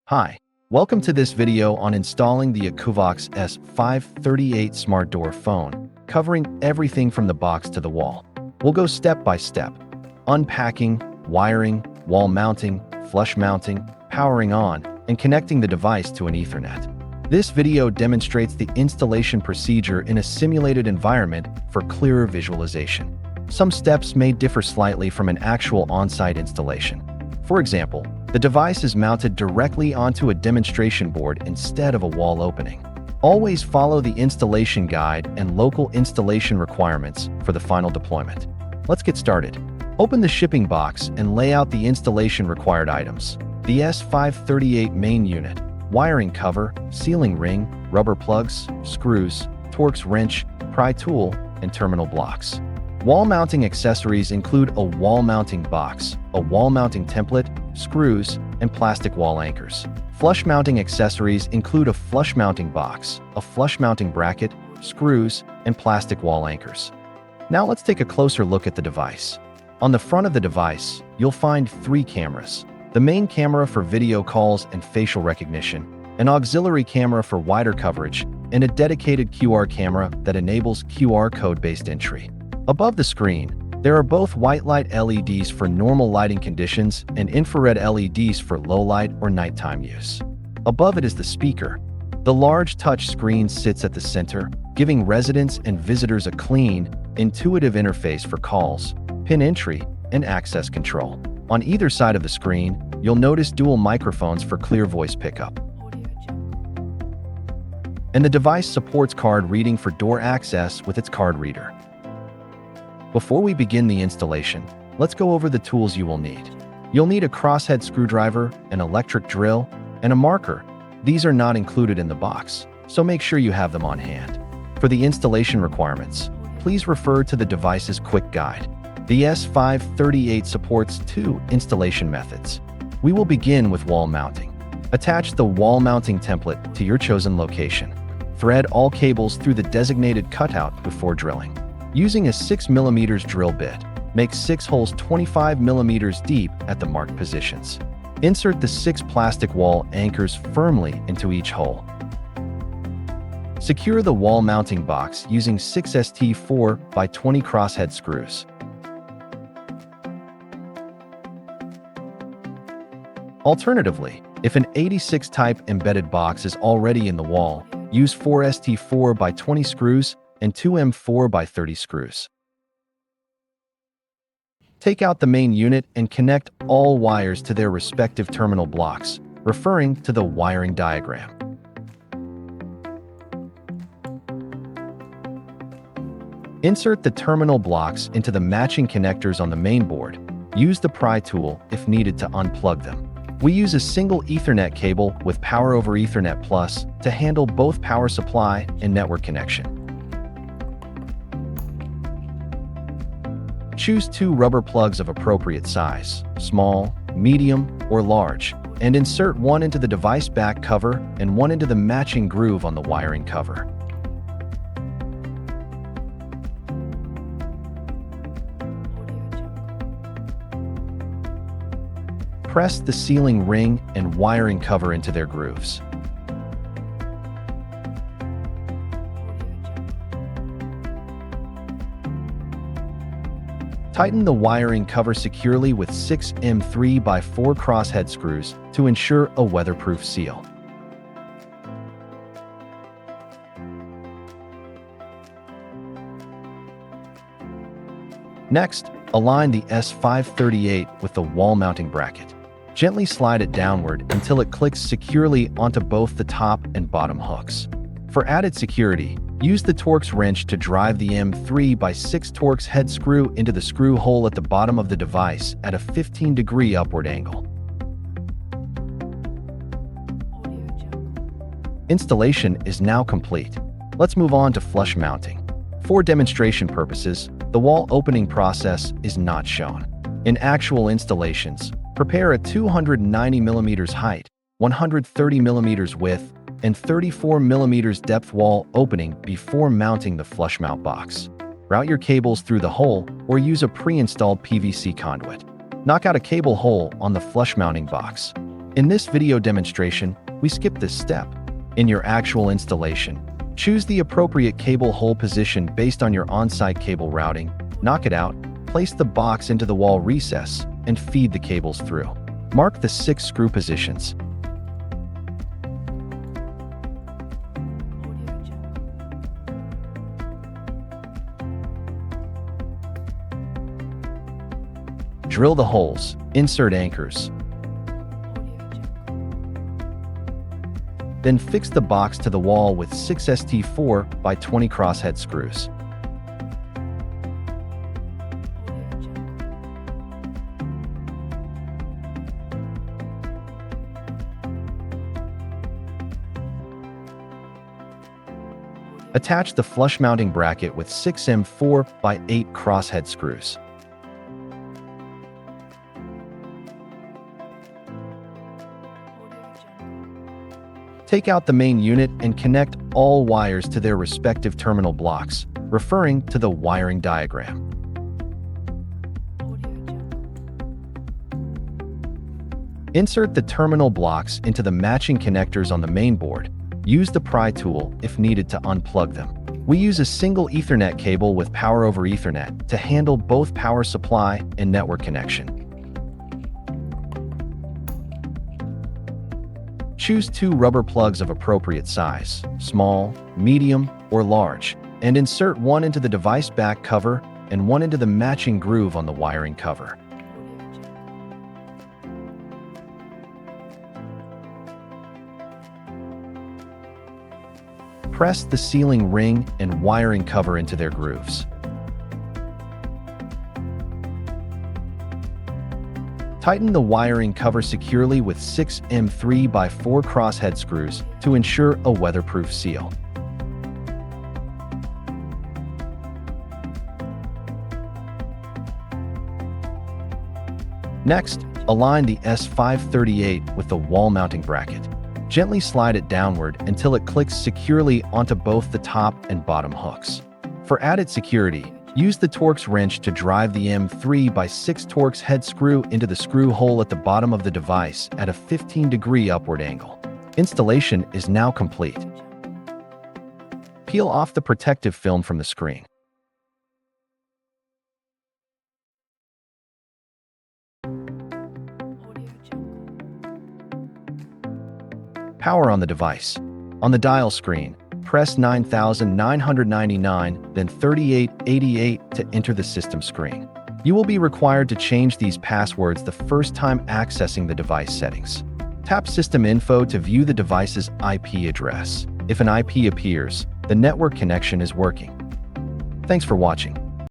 Hi, welcome to this video on installing the Akuvox S538 smart door phone, covering everything from the box to the wall. We'll go step by step, unpacking, wiring, wall mounting, flush mounting, powering on, and connecting the device to an Ethernet. This video demonstrates the installation procedure in a simulated environment for clearer visualization. Some steps may differ slightly from an actual on-site installation. For example, the device is mounted directly onto a demonstration board instead of a wall opening. Always follow the installation guide and local installation requirements for the final deployment. Let's get started. Open the shipping box and lay out the installation required items. The S538 main unit, wiring cover, sealing ring, rubber plugs, screws, Torx wrench, pry tool, and terminal blocks. Wall mounting accessories include a wall mounting box, a wall mounting template, screws, and plastic wall anchors. Flush mounting accessories include a flush mounting box, a flush mounting bracket, screws, and plastic wall anchors. Now let's take a closer look at the device. On the front of the device, you'll find 3 cameras: the main camera for video calls and facial recognition, an auxiliary camera for wider coverage, and a dedicated QR camera that enables QR code-based entry. Above the screen, there are both white light LEDs for normal lighting conditions and infrared LEDs for low light or nighttime use. Above it is the speaker. The large touch screen sits at the center, giving residents and visitors a clean, intuitive interface for calls, PIN entry, and access control. On either side of the screen, you'll notice dual microphones for clear voice pickup. And the device supports card reading for door access with its card reader. Before we begin the installation, let's go over the tools you will need. You'll need a crosshead screwdriver, an electric drill, and a marker. These are not included in the box, so make sure you have them on hand. For the installation requirements, please refer to the device's quick guide. The S538 supports 2 installation methods. We will begin with wall mounting. Attach the wall mounting template to your chosen location. Thread all cables through the designated cutout before drilling. Using a 6mm drill bit, make 6 holes 25mm deep at the marked positions. Insert the 6 plastic wall anchors firmly into each hole. Secure the wall mounting box using 6 ST4x20 crosshead screws. Alternatively, if an 86 type embedded box is already in the wall, use 4 ST4x20 screws and 2 M4x30 screws. Take out the main unit and connect all wires to their respective terminal blocks, referring to the wiring diagram. Insert the terminal blocks into the matching connectors on the main board. Use the pry tool if needed to unplug them. We use a single Ethernet cable with Power over Ethernet Plus to handle both power supply and network connection. Choose 2 rubber plugs of appropriate size, small, medium, or large, and insert one into the device back cover and one into the matching groove on the wiring cover. Press the sealing ring and wiring cover into their grooves. Tighten the wiring cover securely with 6 M3x4 crosshead screws to ensure a weatherproof seal. Next, align the S538 with the wall mounting bracket. Gently slide it downward until it clicks securely onto both the top and bottom hooks. For added security, use the Torx wrench to drive the M3x6 Torx head screw into the screw hole at the bottom of the device at a 15-degree upward angle. Installation is now complete. Let's move on to flush mounting. For demonstration purposes, the wall opening process is not shown. In actual installations, prepare a 290mm height, 130mm width, and 34mm depth wall opening before mounting the flush mount box. Route your cables through the hole or use a pre-installed PVC conduit. Knock out a cable hole on the flush mounting box. In this video demonstration, we skip this step. In your actual installation, choose the appropriate cable hole position based on your on-site cable routing, knock it out, place the box into the wall recess, and feed the cables through. Mark the 6 screw positions. Drill the holes, insert anchors. Then fix the box to the wall with 6 ST4 by 20 crosshead screws. Attach the flush mounting bracket with 6 M4 by 8 crosshead screws. Take out the main unit and connect all wires to their respective terminal blocks, referring to the wiring diagram. Insert the terminal blocks into the matching connectors on the main board. Use the pry tool if needed to unplug them. We use a single Ethernet cable with power over Ethernet to handle both power supply and network connection. Choose 2 rubber plugs of appropriate size, small, medium, or large, and insert one into the device back cover and one into the matching groove on the wiring cover. Press the sealing ring and wiring cover into their grooves. Tighten the wiring cover securely with 6 M3 by 4 crosshead screws to ensure a weatherproof seal. Next, align the S538 with the wall mounting bracket. Gently slide it downward until it clicks securely onto both the top and bottom hooks. For added security, use the Torx wrench to drive the M3 by 6 Torx head screw into the screw hole at the bottom of the device at a 15-degree upward angle. Installation is now complete. Peel off the protective film from the screen. Power on the device. On the dial screen, press 9999, then 3888 to enter the system screen. You will be required to change these passwords the first time accessing the device settings. Tap System Info to view the device's IP address. If an IP appears, the network connection is working. Thanks for watching.